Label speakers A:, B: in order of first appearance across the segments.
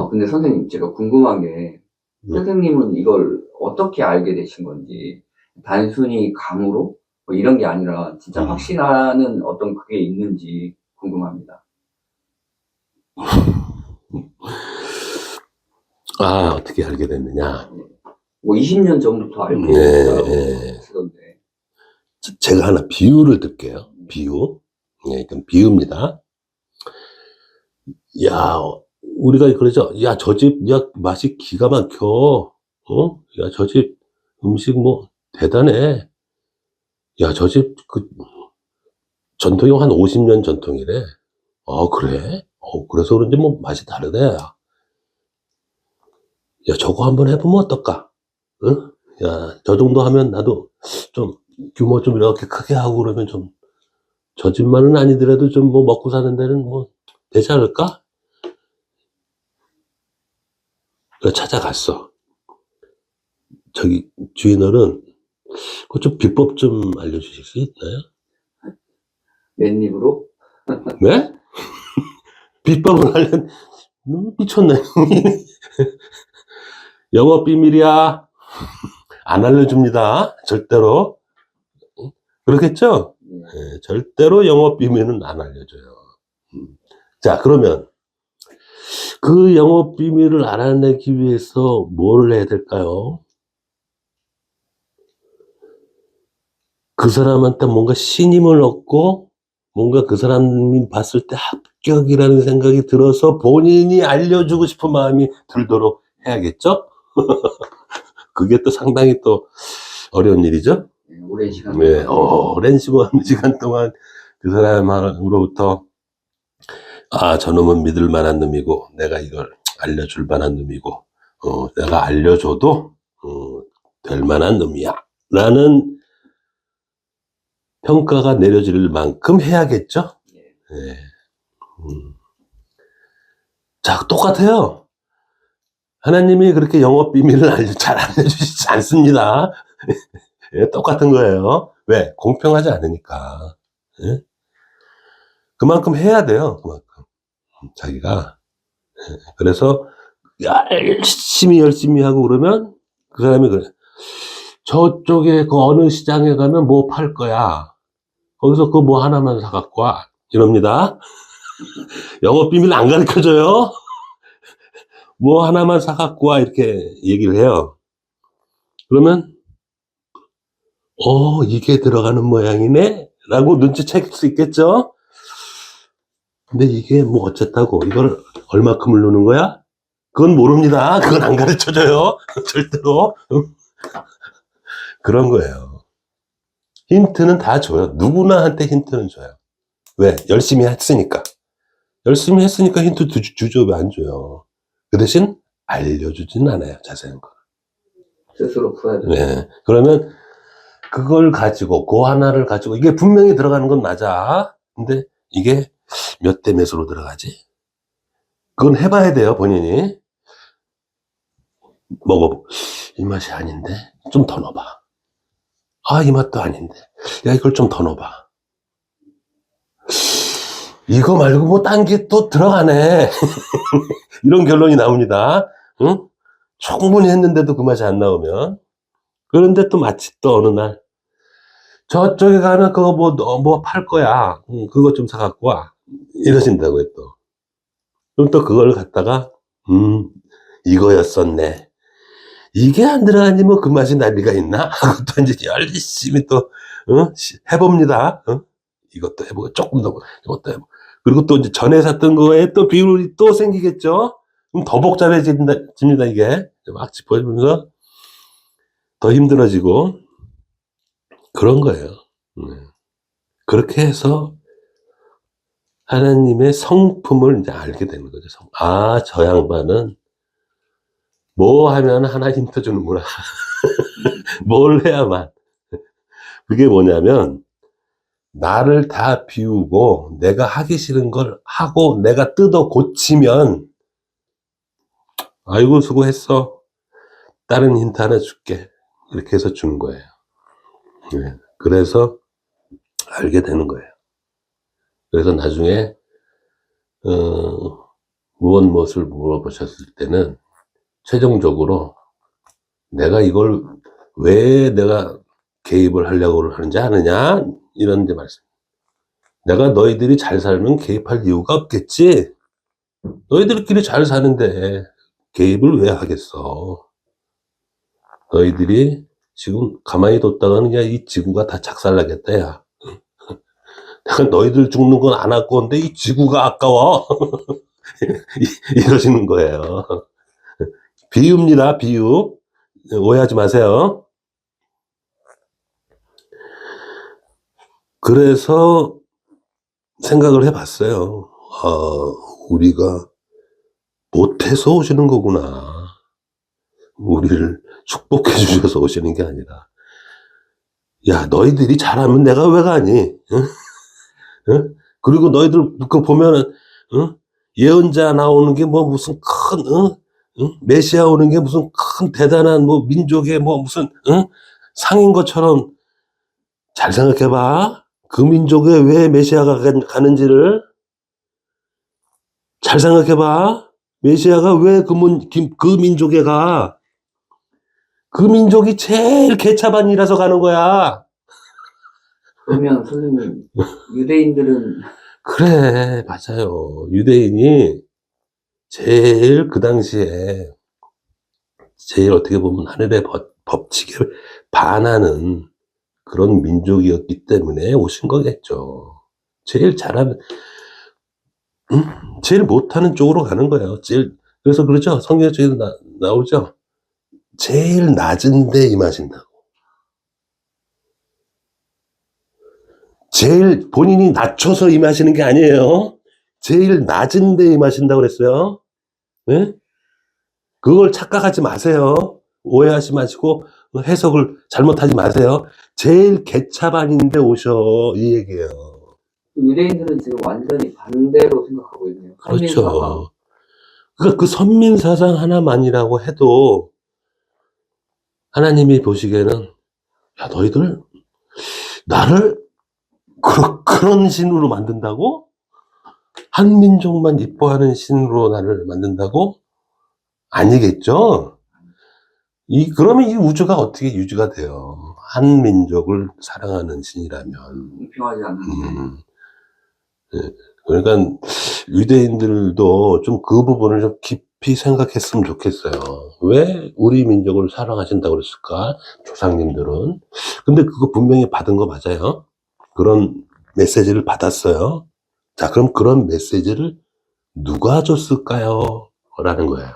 A: 근데 선생님, 제가 궁금한 게,
B: 네.
A: 선생님은 이걸 어떻게 알게 되신 건지, 단순히 감으로? 뭐 이런 게 아니라, 진짜
B: 음.
A: 확신하는 어떤 그게 있는지 궁금합니다.
B: 어떻게 알게 됐느냐.
A: 뭐 20년 전부터 알고
B: 네,
A: 있다고
B: 예.
A: 하시던데.
B: 제가 하나 비유를 들게요. 비유. 예, 이건 비유입니다. 야, 우리가 그러죠. 야, 저 집, 야, 맛이 기가 막혀. 야, 저 집 음식 뭐, 대단해. 야, 저 집, 전통이 한 50년 전통이래. 그래? 그래서 그런지 뭐 맛이 다르네. 야, 저거 한번 해보면 어떨까? 응? 야, 저 정도 하면 나도 좀 규모 좀 이렇게 크게 하고 그러면 좀 저 집만은 아니더라도 좀 뭐 먹고 사는 데는 뭐 되지 않을까? 그래서 찾아갔어. 저기 주인어른, 그 좀 비법 좀 알려주실 수 있나요?
A: 맨입으로?
B: 네? 비법을 미쳤네. 영업 비밀이야. 안 알려줍니다. 절대로. 그렇겠죠?
A: 네.
B: 예, 절대로 영업 비밀은 안 알려줘요. 자, 그러면 그 영업 비밀을 알아내기 위해서 뭘 해야 될까요? 그 사람한테 뭔가 신임을 얻고 뭔가 그 사람이 봤을 때 합격이라는 생각이 들어서 본인이 알려주고 싶은 마음이 들도록 해야겠죠? 그게 또 상당히 또 어려운 일이죠?
A: 네, 오랜 시간
B: 네,
A: 동안.
B: 오랜 시간 동안 그 사람으로부터 저놈은 믿을 만한 놈이고 내가 이걸 알려줄 만한 놈이고 내가 알려줘도 될 만한 놈이야 라는 평가가 내려질 만큼 해야겠죠? 네. 자, 똑같아요. 하나님이 그렇게 영업 비밀을 잘 알려주시지 않습니다. 예, 똑같은 거예요. 왜? 공평하지 않으니까. 예? 그만큼 해야 돼요. 그만큼. 자기가. 그래서 열심히 하고 그러면 그 사람이 그래. 저쪽에 그 어느 시장에 가면 뭐 팔 거야. 거기서 그 뭐 하나만 사갖고 와. 이럽니다. 영업 비밀 안 가르쳐줘요. 뭐 하나만 사갖고 와. 이렇게 얘기를 해요. 그러면 이게 들어가는 모양이네? 라고 눈치챌 수 있겠죠? 근데 이게 뭐 어쨌다고, 이걸 얼마큼을 넣는 거야? 그건 모릅니다. 그건 안 가르쳐줘요. 절대로. 그런 거예요. 힌트는 다 줘요. 누구나한테 힌트는 줘요. 왜? 열심히 했으니까. 열심히 했으니까 힌트 주죠. 왜 안 줘요? 그 대신 알려주진 않아요. 자세한 거.
A: 스스로 풀어야 돼요.
B: 네. 그러면 그걸 가지고, 그 하나를 가지고, 이게 분명히 들어가는 건 맞아. 근데 이게 몇 대 몇으로 들어가지? 그건 해봐야 돼요, 본인이. 먹어보고. 이 맛이 아닌데? 좀 더 넣어봐. 이 맛도 아닌데. 야, 이걸 좀 더 넣어봐. 이거 말고 뭐 딴 게 또 들어가네. 이런 결론이 나옵니다. 응? 충분히 했는데도 그 맛이 안 나오면. 그런데 또 마치 또 어느 날, 저쪽에 가면 그거 뭐 팔 거야. 그거 좀 사갖고 와. 이러신다고요, 또. 그럼 또 그걸 갖다가, 이거였었네. 이게 안 들어가니 뭐 그 맛이 날 리가 있나? 하고 또 이제 열심히 또, 해봅니다. 이것도 해보고, 조금 더, 이것도 해보고. 그리고 또 이제 전에 샀던 거에 또 비율이 또 생기겠죠? 그럼 더 복잡해집니다, 이게. 막 짚어주면서 더 힘들어지고. 그런 거예요. 그렇게 해서 하나님의 성품을 이제 알게 되는 거죠. 저 양반은 뭐 하면 하나 힌트 주는구나. 뭘 해야만. 그게 뭐냐면, 나를 다 비우고 내가 하기 싫은 걸 하고 내가 뜯어 고치면 아이고 수고했어. 다른 힌트 하나 줄게. 이렇게 해서 주는 거예요. 네. 그래서 알게 되는 거예요. 그래서 나중에 무엇을 물어보셨을 때는 최종적으로 내가 이걸 왜 내가 개입을 하려고 하는지 아느냐? 이런 이제 말씀. 내가 너희들이 잘 살면 개입할 이유가 없겠지? 너희들끼리 잘 사는데 개입을 왜 하겠어? 너희들이 지금 가만히 뒀다가는 야, 이 지구가 다 작살나겠다, 야. 내가 너희들 죽는 건 안 아까운데 이 지구가 아까워. 이러시는 거예요. 비유입니다, 비유. 오해하지 마세요. 그래서 생각을 해봤어요. 우리가 못해서 오시는 거구나. 우리를 축복해 주셔서 오시는 게 아니라. 야, 너희들이 잘하면 내가 왜 가니? 응? 응? 그리고 너희들 그 보면은, 응? 예언자 나오는 게 뭐 무슨 큰, 응? 응? 메시아 오는 게 무슨 큰 대단한 뭐 민족의 뭐 무슨, 응? 상인 것처럼 잘 생각해봐. 그 민족에 왜 메시아가 가는지를 잘 생각해봐. 메시아가 왜 그 민족에 가? 그 민족이 제일 개차반이라서 가는 거야.
A: 그러면 선생님, 유대인들은
B: 그래, 맞아요. 유대인이 제일 그 당시에 제일 어떻게 보면 하늘의 법칙에 반하는 그런 민족이었기 때문에 오신 거겠죠. 제일 잘하는, 제일 못하는 쪽으로 가는 거예요. 그래서 그러죠. 성경에 나오죠. 제일 낮은 데 임하신다고. 제일 본인이 낮춰서 임하시는 게 아니에요. 제일 낮은 데 임하신다고 그랬어요. 네? 그걸 착각하지 마세요. 오해하지 마시고 해석을 잘못하지 마세요. 제일 개차반인데 오셔, 이 얘기예요.
A: 유대인들은 지금 완전히 반대로 생각하고 있네요. 선민사상.
B: 그렇죠. 그러니까 그 선민사상 하나만이라고 해도 하나님이 보시기에는 야, 너희들 나를 그런 신으로 만든다고? 한 민족만 이뻐하는 신으로 나를 만든다고? 아니겠죠? 그러면 이 우주가 어떻게 유지가 돼요? 한 민족을 사랑하는 신이라면.
A: 공평하지 않는데.
B: 예. 그러니까 유대인들도 좀 그 부분을 좀 깊이 생각했으면 좋겠어요. 왜 우리 민족을 사랑하신다고 그랬을까? 조상님들은. 근데 그거 분명히 받은 거 맞아요. 그런 메시지를 받았어요. 자, 그럼 그런 메시지를 누가 줬을까요? 라는 거예요.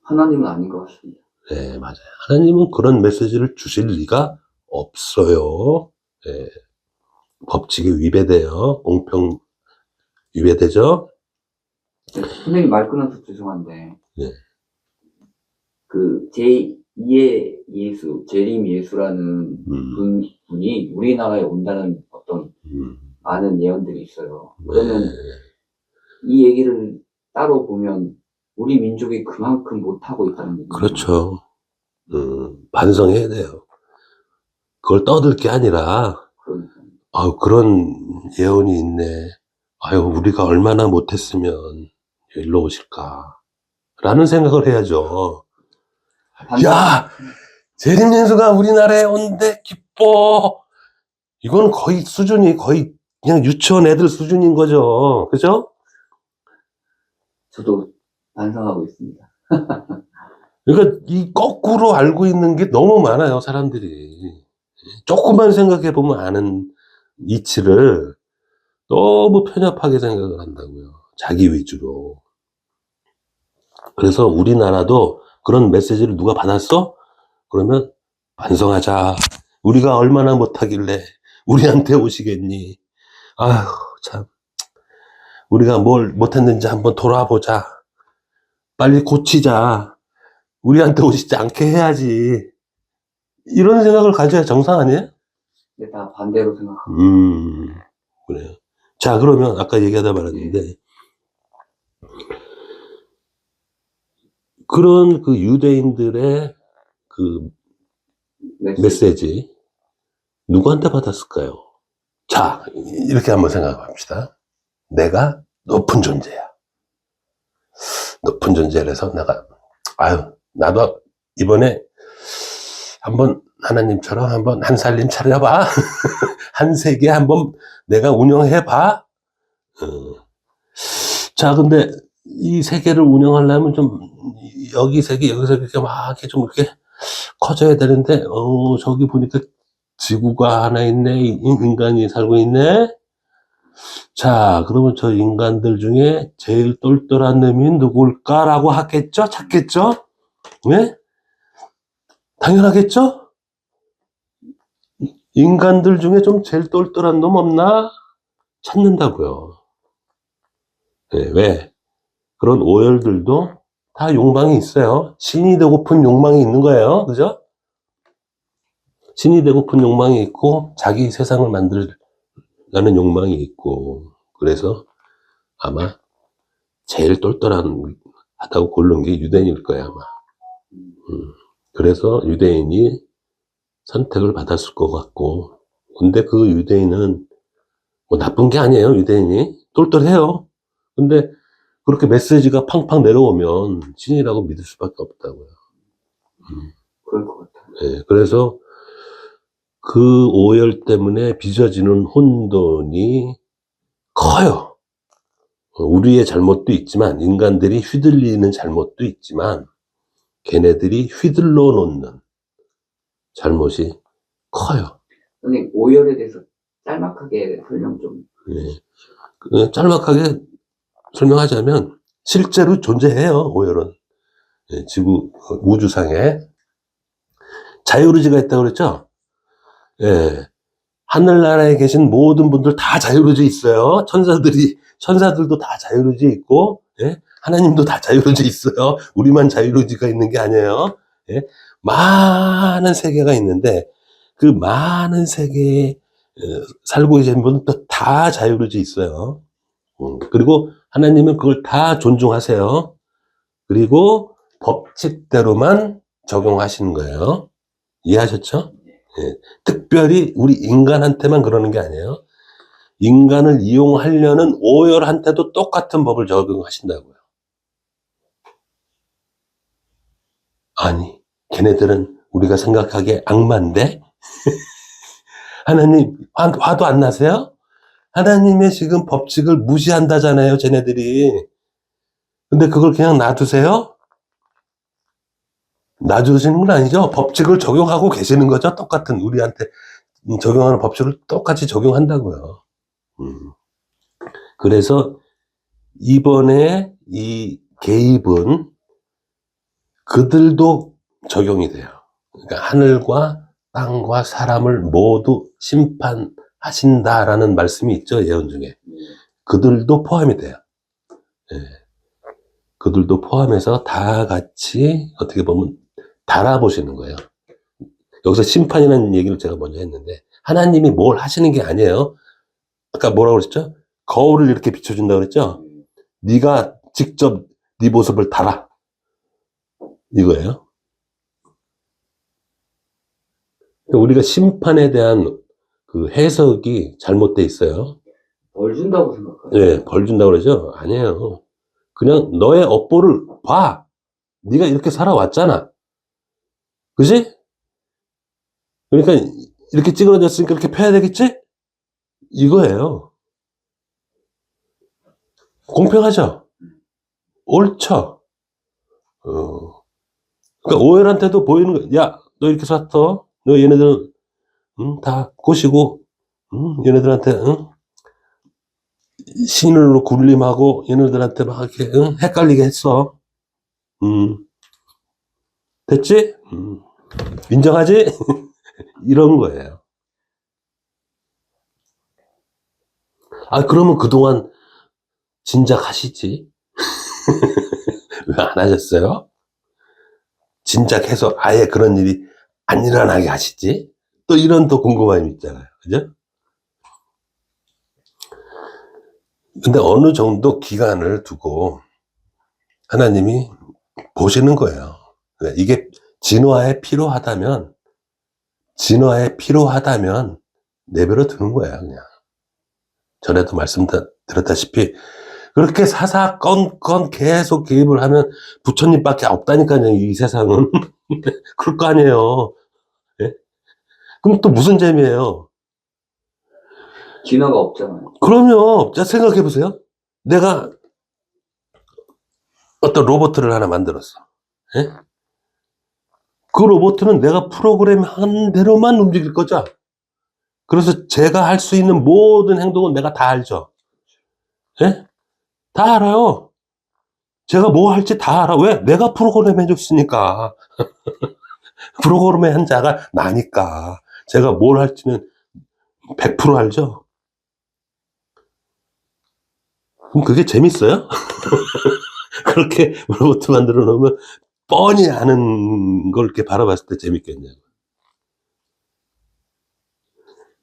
A: 하나님은 아닌 것 같습니다.
B: 네, 맞아요. 하나님은 그런 메시지를 주실 리가 없어요. 네, 법칙에 위배돼요. 공평 위배되죠?
A: 선생님 말 끊어서 죄송한데,
B: 네.
A: 그 제2의 예수, 재림 예수라는 분이 우리나라에 온다는 어떤 많은 예언들이 있어요. 그러면
B: 네.
A: 이 얘기를 따로 보면 우리 민족이 그만큼 못하고 있다는 얘기죠.
B: 그렇죠. 반성해야 돼요. 그걸 떠들 게 아니라, 그런 예언이 있네. 아유, 우리가 얼마나 못했으면 일로 오실까. 라는 생각을 해야죠. 야! 재림예수가 우리나라에 온대, 기뻐! 이건 수준이 거의 그냥 유치원 애들 수준인 거죠. 그죠?
A: 저도 반성하고 있습니다.
B: 그러니까 이 거꾸로 알고 있는 게 너무 많아요, 사람들이. 조금만 생각해 보면 아는 이치를 너무 편협하게 생각을 한다고요. 자기 위주로. 그래서 우리나라도 그런 메시지를 누가 받았어? 그러면 반성하자. 우리가 얼마나 못하길래 우리한테 오시겠니? 아휴, 참. 우리가 뭘 못했는지 한번 돌아보자. 빨리 고치자. 우리한테 오시지 않게 해야지. 이런 생각을 가져야 정상 아니에요?
A: 근데 다 반대로 생각하고.
B: 그래요. 자, 그러면 아까 얘기하다 말았는데, 그런 그 유대인들의 그 메시지, 누구한테 받았을까요? 자, 이렇게 한번 생각해 봅시다. 내가 높은 존재야. 높은 존재라서 내가, 나도 이번에 한번 하나님처럼 한번 한 살림 차려봐. 한 세계 한번 내가 운영해봐. 자, 근데 이 세계를 운영하려면 좀 여기 세계, 여기 세계 이렇게 막 이렇게 좀 이렇게 커져야 되는데, 저기 보니까 지구가 하나 있네. 인간이 살고 있네. 자, 그러면 저 인간들 중에 제일 똘똘한 놈이 누굴까라고 하겠죠? 찾겠죠? 왜? 당연하겠죠? 인간들 중에 좀 제일 똘똘한 놈 없나? 찾는다고요. 네, 왜? 그런 오열들도 다 욕망이 있어요. 신이 되고픈 욕망이 있는 거예요. 그죠? 신이 되고픈 욕망이 있고, 자기 세상을 만들려는 욕망이 있고, 그래서 아마 제일 똘똘하다고 고른 게 유대인일 거야, 아마. 그래서 유대인이 선택을 받았을 것 같고, 근데 그 유대인은 뭐 나쁜 게 아니에요, 유대인이. 똘똘해요. 근데 그렇게 메시지가 팡팡 내려오면 신이라고 믿을 수밖에 없다고요.
A: 그럴 것 같아요.
B: 네, 그래서 그 오열 때문에 빚어지는 혼돈이 커요. 우리의 잘못도 있지만, 인간들이 휘둘리는 잘못도 있지만, 걔네들이 휘둘러 놓는 잘못이 커요.
A: 선생님, 오열에 대해서 짤막하게 설명 좀.
B: 네. 짤막하게 설명하자면, 실제로 존재해요, 오열은. 네, 지구, 우주상에. 자유의지가 있다고 그랬죠? 예. 하늘나라에 계신 모든 분들 다 자유의지 있어요. 천사들도 다 자유의지 있고, 예? 하나님도 다 자유의지 있어요. 우리만 자유의지가 있는 게 아니에요. 예? 많은 세계가 있는데, 그 많은 세계에 살고 계신 분들 다 자유의지 있어요. 그리고 하나님은 그걸 다 존중하세요. 그리고 법칙대로만 적용하시는 거예요. 이해하셨죠? 예. 특별히 우리 인간한테만 그러는 게 아니에요. 인간을 이용하려는 오열한테도 똑같은 법을 적용하신다고요. 아니, 걔네들은 우리가 생각하기에 악마인데? 하나님, 화도 안 나세요? 하나님의 지금 법칙을 무시한다잖아요, 쟤네들이. 근데 그걸 그냥 놔두세요? 놔두시는 건 아니죠. 법칙을 적용하고 계시는 거죠. 똑같은 우리한테 적용하는 법칙을 똑같이 적용한다고요. 그래서 이번에 이 개입은 그들도 적용이 돼요. 그러니까 하늘과 땅과 사람을 모두 심판하신다라는 말씀이 있죠, 예언 중에. 그들도 포함이 돼요. 예. 그들도 포함해서 다 같이 어떻게 보면 달아보시는 거예요. 여기서 심판이라는 얘기를 제가 먼저 했는데, 하나님이 뭘 하시는 게 아니에요. 아까 뭐라고 그랬죠? 거울을 이렇게 비춰준다고 그랬죠? 네가 직접 네 모습을 달아. 이거예요. 우리가 심판에 대한 그 해석이 잘못돼 있어요.
A: 벌 준다고 생각해요.
B: 네, 벌 준다고 그러죠? 아니에요. 그냥 너의 업보를 봐. 네가 이렇게 살아왔잖아. 그지? 그러니까 이렇게 찌그러졌으니까 이렇게 펴야 되겠지? 이거예요. 공평하죠? 옳죠? 그러니까 오열한테도 보이는 거야. 야, 너 이렇게 샀어? 너 얘네들은 다 꼬시고 얘네들한테 신으로 군림하고 얘네들한테 막 이렇게 헷갈리게 했어. 됐지? 인정하지? 이런 거예요. 그러면 그동안 진작 하시지. 왜 안 하셨어요? 진작 해서 아예 그런 일이 안 일어나게 하시지? 또 이런 또 궁금함이 있잖아요. 그죠? 근데 어느 정도 기간을 두고 하나님이 보시는 거예요. 이게 진화에 필요하다면 내버려 두는 거예요, 그냥. 전에도 말씀드렸다시피 그렇게 사사건건 계속 개입을 하는 부처님밖에 없다니까요, 이 세상은. 그럴 거 아니에요. 예? 그럼 또 무슨 재미예요?
A: 진화가 없잖아요.
B: 그럼요. 자, 생각해보세요. 내가 어떤 로봇을 하나 만들었어. 예? 그 로봇은 내가 프로그램한 대로만 움직일 거죠. 그래서 제가 할 수 있는 모든 행동은 내가 다 알죠. 예? 다 알아요. 제가 뭐 할지 다 알아. 왜? 내가 프로그램 해줬으니까. 프로그램의 한 자가 나니까. 제가 뭘 할지는 100% 알죠? 그럼 그게 재밌어요? 그렇게 로봇 만들어 놓으면 뻔히 아는 걸 이렇게 바라봤을 때 재밌겠냐고.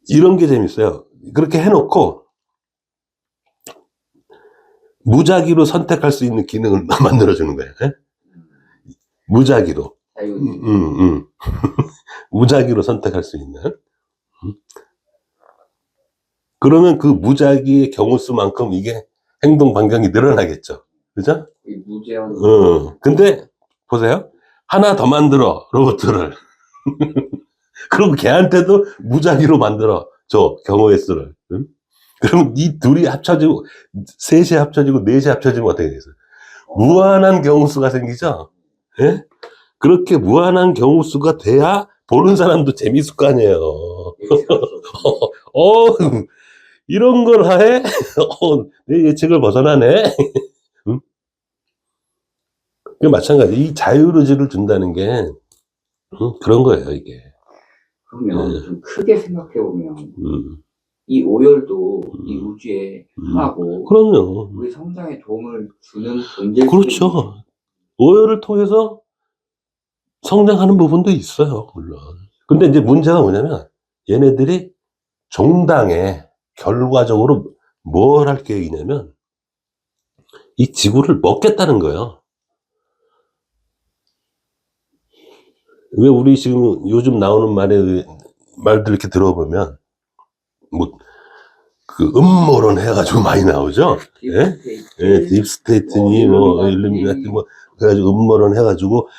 B: 이런 게 재밌어요. 그렇게 해놓고 무작위로 선택할 수 있는 기능을 만들어주는 거예요. 예? 무작위로.
A: 자유지.
B: 무작위로 선택할 수 있는. 그러면 그 무작위의 경우 수만큼 이게 행동 반경이 늘어나겠죠. 그죠?
A: 이 무제한.
B: 근데 보세요. 하나 더 만들어, 로봇을. 그럼 걔한테도 무작위로 만들어 줘, 경우의 수를. 응? 그럼 이 둘이 합쳐지고, 셋이 합쳐지고, 넷이 합쳐지면 어떻게 되겠어요? 무한한 경우 수가 생기죠? 예? 그렇게 무한한 경우 수가 돼야 보는 사람도 재밌을 거 아니에요. 이런 걸 하해? 내 예측을 벗어나네? 응? 마찬가지. 이 자유의지를 준다는 게, 그런 거예요, 이게.
A: 그러면 좀 크게 생각해보면
B: 음,
A: 이 오열도 이 우주에 하나고
B: 그럼요.
A: 우리 성장에 도움을 주는 존재일 수도 있는
B: 그렇죠. 오열을 통해서 성장하는 부분도 있어요, 물론. 근데 이제 문제가 뭐냐면, 얘네들이 종당에 결과적으로 뭘 할 계획이냐면, 이 지구를 먹겠다는 거예요. 왜 우리 지금 요즘 나오는 말들 이렇게 들어보면, 뭐, 그 음모론 해가지고 많이 나오죠? 예? 예, 딥스테이트니, 뭐, 일루미나티, 뭐, 그래가지고 음모론 해가지고,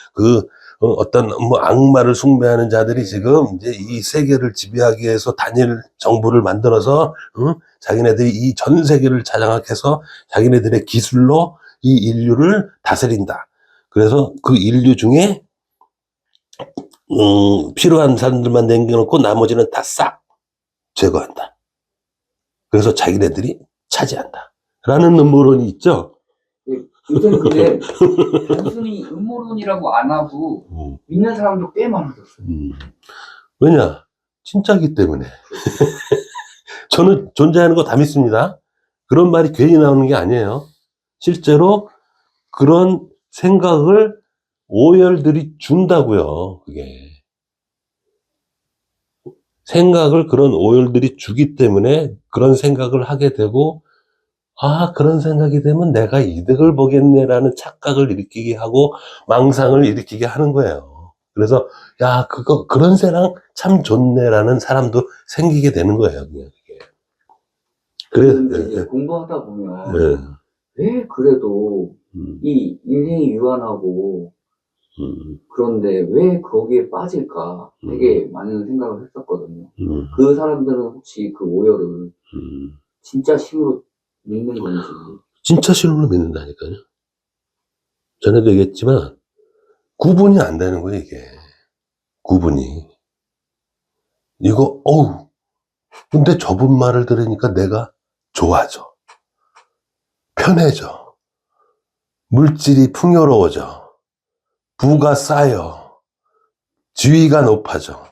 B: 어떤 뭐 악마를 숭배하는 자들이 지금 이제 이 세계를 지배하기 위해서 단일 정부를 만들어서, 자기네들이 이 전 세계를 장악해서 자기네들의 기술로 이 인류를 다스린다. 그래서 그 인류 중에, 필요한 사람들만 남겨놓고 나머지는 다 싹 제거한다. 그래서 자기네들이 차지한다. 라는 음모론이 있죠.
A: 요즘 근데 단순히 음모론이라고 안 하고 믿는 사람도 꽤 많아졌어요.
B: 왜냐? 진짜기 때문에. 저는 존재하는 거 다 믿습니다. 그런 말이 괜히 나오는 게 아니에요. 실제로 그런 생각을 오열들이 준다고요. 그게. 생각을 그런 오열들이 주기 때문에 그런 생각을 하게 되고, 아, 그런 생각이 되면 내가 이득을 보겠네라는 착각을 일으키게 하고 망상을 일으키게 하는 거예요. 그래서 야, 그런 세상 참 좋네라는 사람도 생기게 되는 거예요. 그냥 이게.
A: 그런데 이제 공부하다 보면 왜 그래도 이 인생이 유한하고 그런데 왜 거기에 빠질까 되게 많은 생각을 했었거든요. 그 사람들은 혹시 그 오열을 진짜 심으로 믿는 건지.
B: 진짜 신으로 믿는다니까요. 전에도 얘기했지만 구분이 안 되는 거예요, 이게. 구분이. 이거, 근데 저분 말을 들으니까 내가 좋아져. 편해져. 물질이 풍요로워져. 부가 쌓여. 지위가 높아져.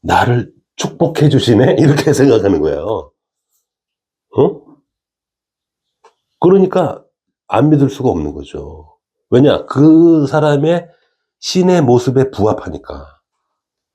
B: 나를 축복해 주시네? 이렇게 생각하는 거예요. 그러니까 안 믿을 수가 없는 거죠. 왜냐? 그 사람의 신의 모습에 부합하니까.